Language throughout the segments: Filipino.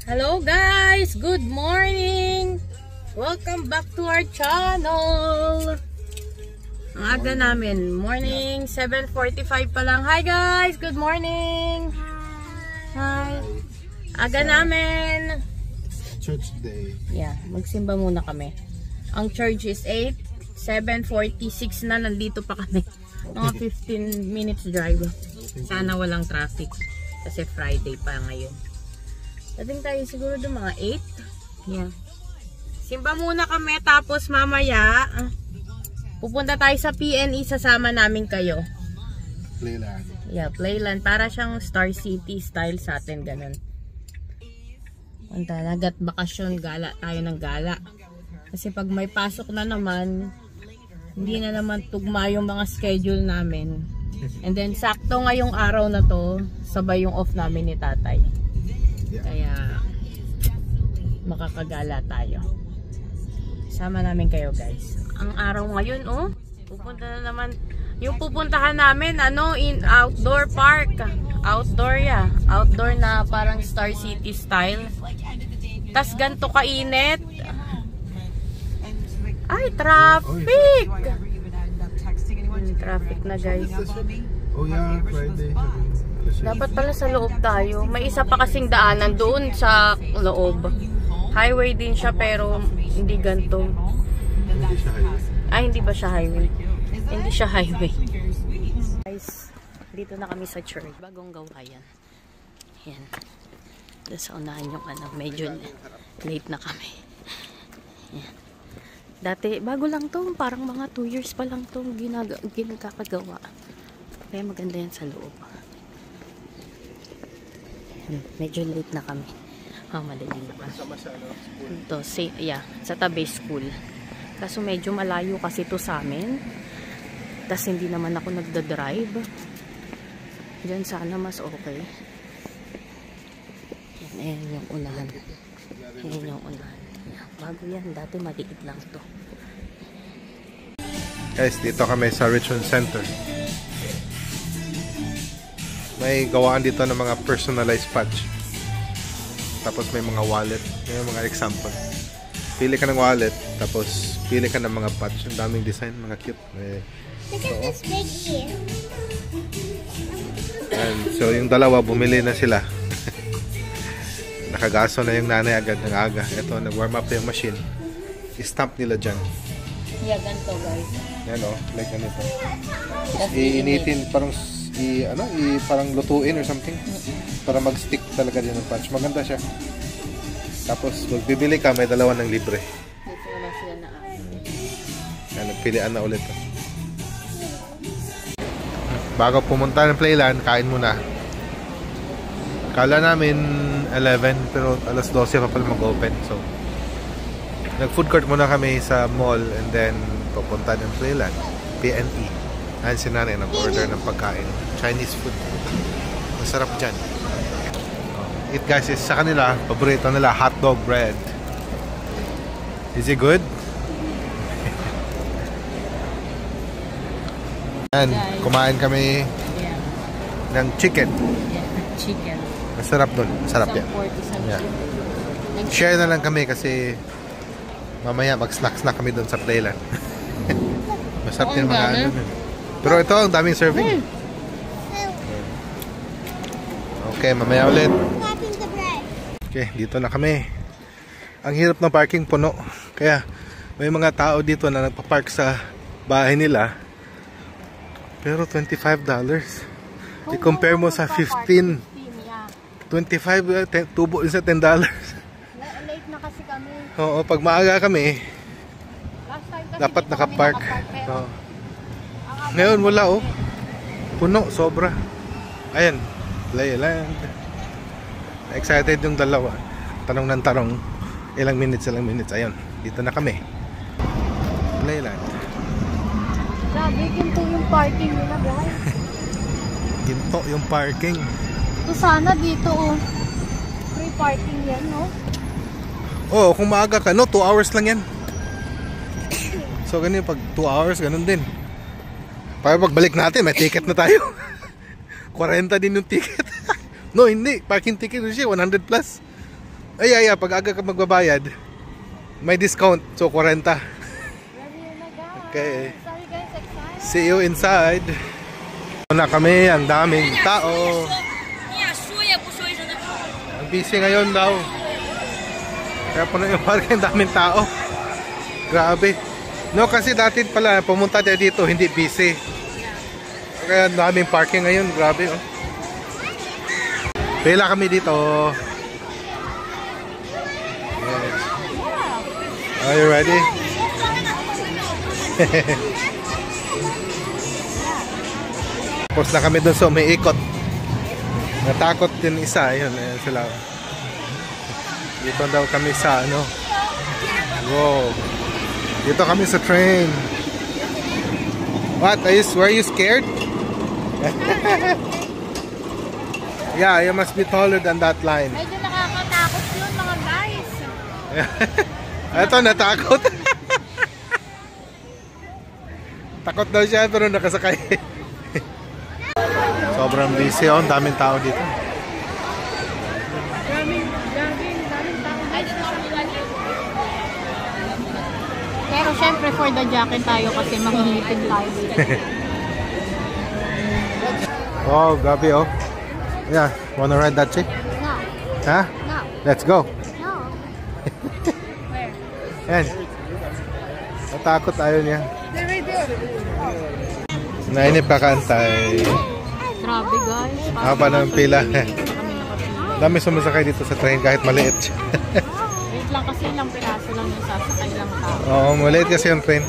Hello guys! Good morning! Welcome back to our channel! Ang aga namin. Morning, 7:45 pa lang. Hi guys! Good morning! Hi! Aga namin! Church day. Yeah, magsimba muna kami. Ang church is 8. 7:46 na, nandito pa kami. Mga 15 minutes drive. Sana walang traffic. Kasi Friday pa ngayon. Dating tayo siguro doon mga 8. Yeah. Simba muna kami tapos mamaya pupunta tayo sa PNE, sasama namin kayo. Playland. Yeah, Playland. Para siyang Star City style sa atin, ganun. Punta, nagat bakasyon, gala tayo ng gala. Kasi pag may pasok na naman, hindi na naman tugma yung mga schedule namin. And then sakto ngayong araw na to, sabay yung off namin ni tatay. Kaya makakagala tayo. Sama namin kayo guys. Ang araw ngayon pupunta na naman. Yung pupuntahan namin in outdoor park. Outdoor Outdoor na parang Star City style. Tas ganito kainit. Ay, traffic! Traffic na guys. Oh yeah, Friday. Dapat pala sa loob tayo. May isa pa kasing daanan doon sa loob. Highway din siya pero hindi ganito. Hindi siya highway. Ay, hindi ba siya highway? Hindi siya highway. Guys, dito na kami sa church. Bagong gawa yan. Yan. Doon sa unahan yung medyo late na kami. Yan. Dati, bago lang to. Parang mga 2 years pa lang to ginagagawa. Kaya maganda yan sa loob. Medyo late na kami. Madaling na kami. Ito, sa tabi school. Kaso medyo malayo kasi to sa amin. Tas hindi naman ako nagda-drive. Diyan sana mas okay. Yan yung unahan. Yan yung unahan. Bago yan. Dati maliit lang to. Guys, dito kami sa Richmond Center. May gawaan dito ng mga personalized patch. Tapos may mga wallet. May mga example. Pili ka ng wallet. Tapos pili ka ng mga patch. Ang daming design. Mga cute. Look at this big ear. And so yung dalawa bumili na sila. Nakagaso na yung nanay agad ng aga. Ito, nag-warm up yung machine. I-stamp nila dyan. Yeah, ganito guys. Yan like ganito. Iinitin, parang parang lutuin or something. Para mag-stick talaga din ng punch. Maganda siya. Tapos, magbibili ka, may dalawa ng libre. Dito na sila na Yan, nagpilian na ulit. Bago pumunta ng Playland, kain muna. Kala namin 11 pero alas 12 pa pala mag-open. So nag-food court muna kami sa mall and then pupunta ng Playland, PNE. Ayan si nanay nag-order ng pagkain, Chinese food. Masarap dyan. It guys is sa kanila, paborito nila hotdog bread. Is it good? Ayan, kumain kami ng chicken. Chicken. Masarap dun. Masarap yan. Yeah. Share na lang kami kasi mamaya mag-snack kami dun sa Playland. Masarap din mga ano. Pero ito, ang daming serving. Okay, mamaya ulit. Okay, dito na kami. Ang hirap ng parking, puno. Kaya may mga tao dito na nagpa-park sa bahay nila. Pero $25. I-compare mo sa 15. 25, tubo isa $10. Late na kasi kami. Oo, pag maaga kami, Last time kasi dapat dito nakapark. kami nakapark, pero Ngayon wala puno, sobra. Ayan, Playland. Excited yung dalawa. Tanong ng tanong, ilang minutes. Ayun, dito na kami. Playland. Sabi, ginto yung parking nila guys. Ginto yung parking. Ito sana dito free parking yan Oo, kung maaga ka, 2 hours lang yan. So ganun pag 2 hours, ganun din. Para pagbalik natin, may ticket na tayo. 40 din yung ticket. No, hindi. Parking ticket siya, 100 plus. Ay, pag aga ka magbabayad, may discount. So, 40. Okay. Sorry guys, excited. See you inside. Na kami, ang daming tao. Ang busy ngayon daw. Kaya puno yung parking, ang daming tao. Grabe. No, kasi dati pala, pumunta tayo dito, hindi busy. Kaya ang daming parking ngayon, grabe oh. Pila kami dito. Yes. Are you ready? Tapos na kami dun sa umiikot. Natakot din isa. Ayun sila. Dito daw kami sa ano. Wow. Dito kami sa train. What? Were you scared? Yeah, you must be taller than that line. Medyo nakakatakot yun mga guys. Ito, natakot. Takot daw siya pero nakasakay. Sobrang busy oh, daming tao dito. Daming tao. Pero syempre for the jacket tayo kasi mahihipin tayo dito. Oh, gabi oh. Yeah, wanna ride that chick? No. Huh? No. Let's go. No. Yan. Natakot ayaw niya. Nainip ka kantay. Grabe guys. Haba ng pila. Dami sumasakay dito sa train kahit maliit. Wait lang kasi ilang piraso lang yung sasakay lang tao. Oo, maliit kasi yung train.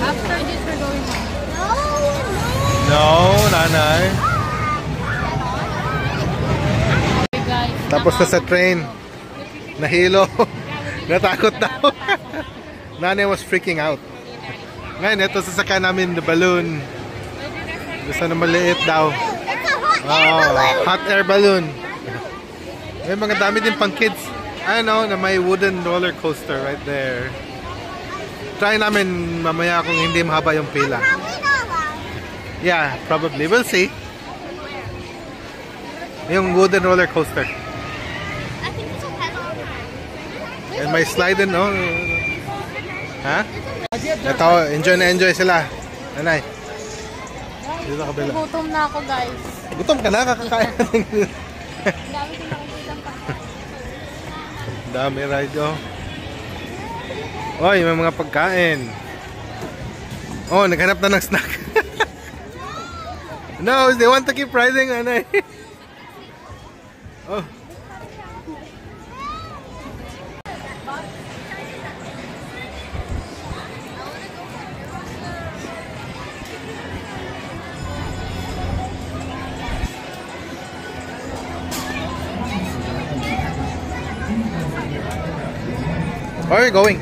After this we're going home. No, nanay. Okay guys. Tapos na sa train. Nahilo. Natakot daw. Nanay was freaking out. Ngayon, ito sasakyan namin the balloon. Gusto na maliit daw. It's a hot air balloon. Hot air balloon. May mga dami din pang kids. I know na may wooden roller coaster right there. Try namin mamaya kung hindi mahaba yung pila. Yeah, probably. We'll see. Yung wooden roller coaster. I think it's a pedal. And may slide din, no? Ha? Ito, enjoy na enjoy sila. Nanay. Dito kabila. Gutom na ako guys. Gutom ka na, kakakain. Dami ko nakikita pa. Dami ride, oh. Oy, may mga pagkain. Oh, naghanap na ng snack. No, they want to keep riding, nanay. Oh. Where are you going?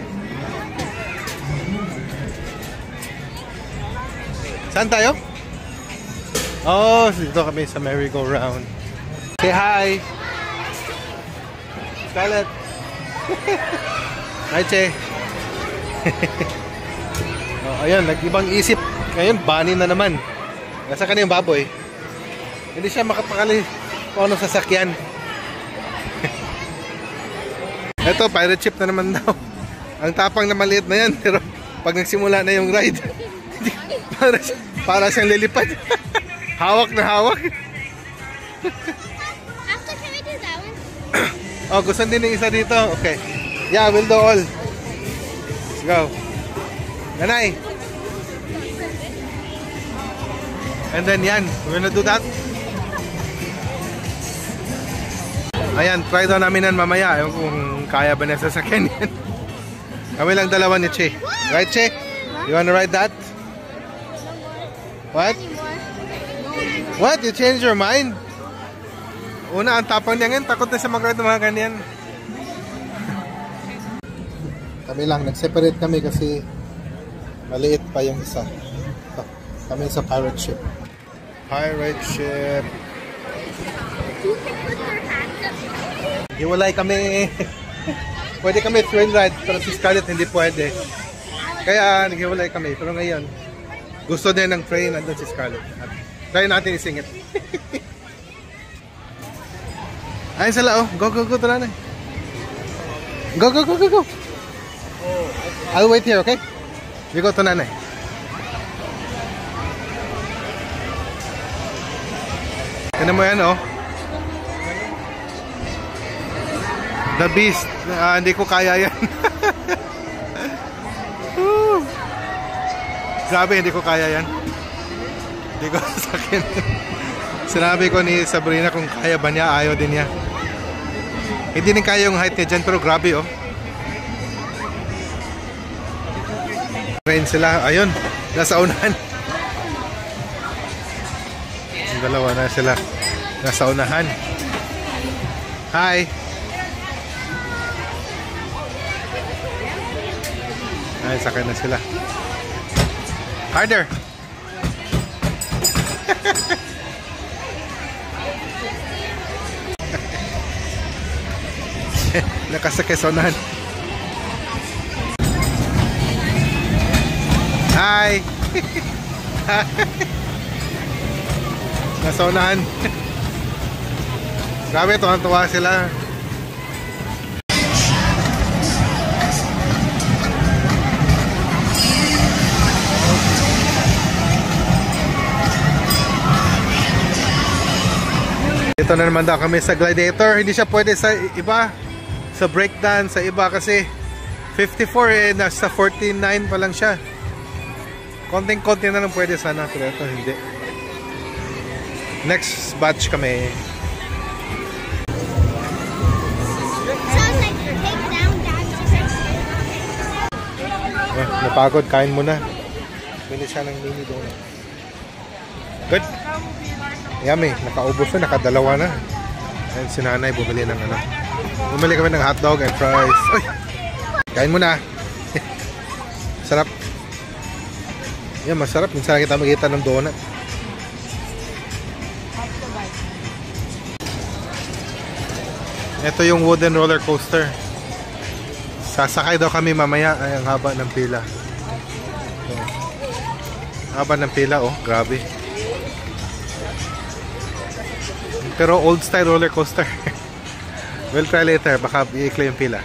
Saan tayo? Oh, dito kami sa merry-go-round. Say hi! Scarlett! Hi, Che! Oh, ayun, nag-ibang isip. Ngayon, bunny na naman. Nasa kanina yung baboy. Hindi siya makapakali kung anong sasakyan. Ito, pirate ship na naman daw. Ang tapang na maliit na yan. Pero pag nagsimula na yung ride, para siyang lilipad. Hawak na hawak. After, can we do that one? Oh, gusto din ng isa dito. Okay. Yeah, we'll do all. Let's go. Nanay. And then yan. We're gonna do that. Ayan, try daw namin yan mamaya. Ewan kung kaya ba na sasakyan yan. Kami lang dalawa ni Che. Right, Che? You wanna ride that? What? What? You changed your mind? Una, ang tapang niya ngayon. Takot na sa mag-ride ng mga ganyan. Kami lang. Nag-separate kami kasi maliit pa yung isa. Kami sa pirate ship. Pirate ship. You can put your hands up. Hiwalay kami. Pwede kami thrill ride, pero si Scarlett hindi pwede. Kaya naghiwalay kami. Pero ngayon, Gusto niya ng pray, nandun si Scarlett. Try natin isingit. Ayun sila, oh. Go, go, go, tara na. Go, go, go, go, go. I'll wait here, okay? We go to nanay. Tignan mo yan, oh. The Beast. Hindi ko kaya yan. Grabe, hindi ko kaya yan. Hindi ko sa akin. Sinabi ko ni Sabrina kung kaya ba niya, ayaw din niya. Hindi din kaya yung height niya dyan, pero grabe, oh. Train sila, ayun, nasa unahan. Yung dalawa na sila, nasa unahan. Hi! Ay, sakay na sila. Harder! Nakasakay sa unahan. Hi! Nasa unahan. Grabe, tuwang-tuwa sila. Dito na naman daw kami sa Gladiator. Hindi siya pwede sa iba. Sa breakdance, sa iba kasi 54 eh, nasa 49 pa lang siya. Konting-konti na lang pwede sana, pero ito hindi. Next batch kami. Napagod, kain muna. Bili siya ng mini donut. Good. Yummy, nakaubos na, nakadalawa na. And si nanay bumili ng ano. Bumili kami ng hotdog and fries. Uy! Kain muna. Sarap. Yan, masarap. Minsan kita makita ng donut. Ito yung wooden roller coaster. Sasakay daw kami mamaya. Ay, ang haba ng pila. So, haba ng pila, oh. Grabe. Pero old style roller coaster. We'll try later. Baka i-ikli yung pila.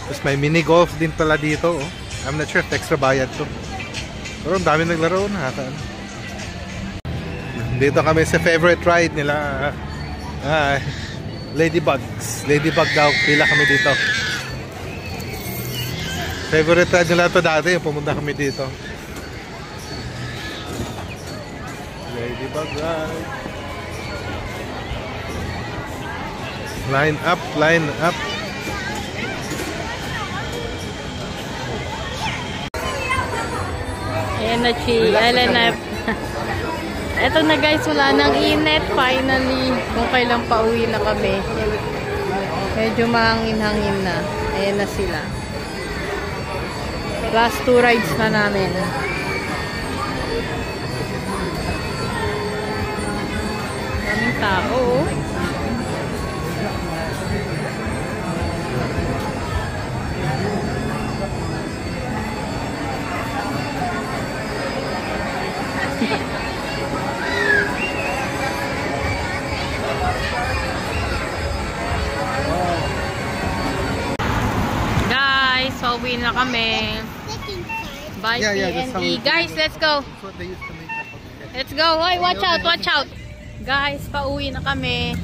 Tapos may mini golf din pala dito, oh. I'm not sure if extra bayad to. Pero ang dami naglaro na. Dito kami sa favorite ride nila. Ladybugs. Ladybug daw. Pila kami dito. Favorite ride nila to dati. Pumunta kami dito. Ladybug ride. Line up, line up. Ayan na, Chi. Ayan na. Eto na guys, wala nang init. Finally, kung kailang pauwi na kami. Medyo mahangin-hangin na. Ayan na sila. Last 2 rides na namin. Daming tao, oh. Guys, pauwi na kami. Bye, PNE. Guys, let's go. Let's go. Hoy, watch out, watch out. Guys, pauwi na kami.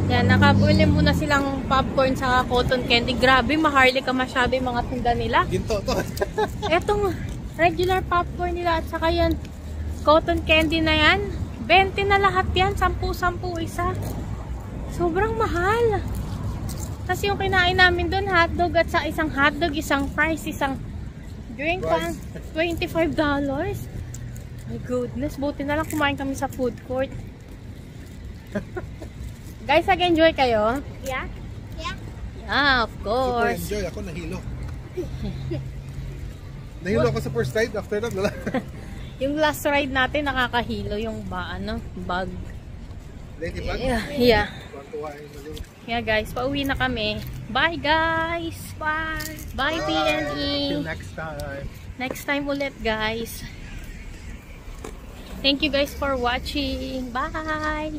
Yan, nakabuli muna silang popcorn sa cotton candy. Grabe, maharli ka masyado yung mga tinda nila. Ginto to. Etong regular popcorn nila at saka yan, cotton candy na yan. 20 na lahat yan. 10-10 isa. Sobrang mahal. Kasi yung kinain namin doon, hotdog at sa isang hotdog, isang fries, isang drink pa, $25. My goodness, buti na lang kumain kami sa food court. Guys, nag-enjoy kayo? Yeah? Yeah, of course. Super enjoy. Ako nahilo. Nahilo ako sa first ride. After that, wala. Yung last ride natin, nakakahilo yung bug. Ladybug? Yeah. Yeah guys, pauwi na kami. Bye guys! Bye! Bye PNE! Till next time! Next time ulit guys. Thank you guys for watching. Bye!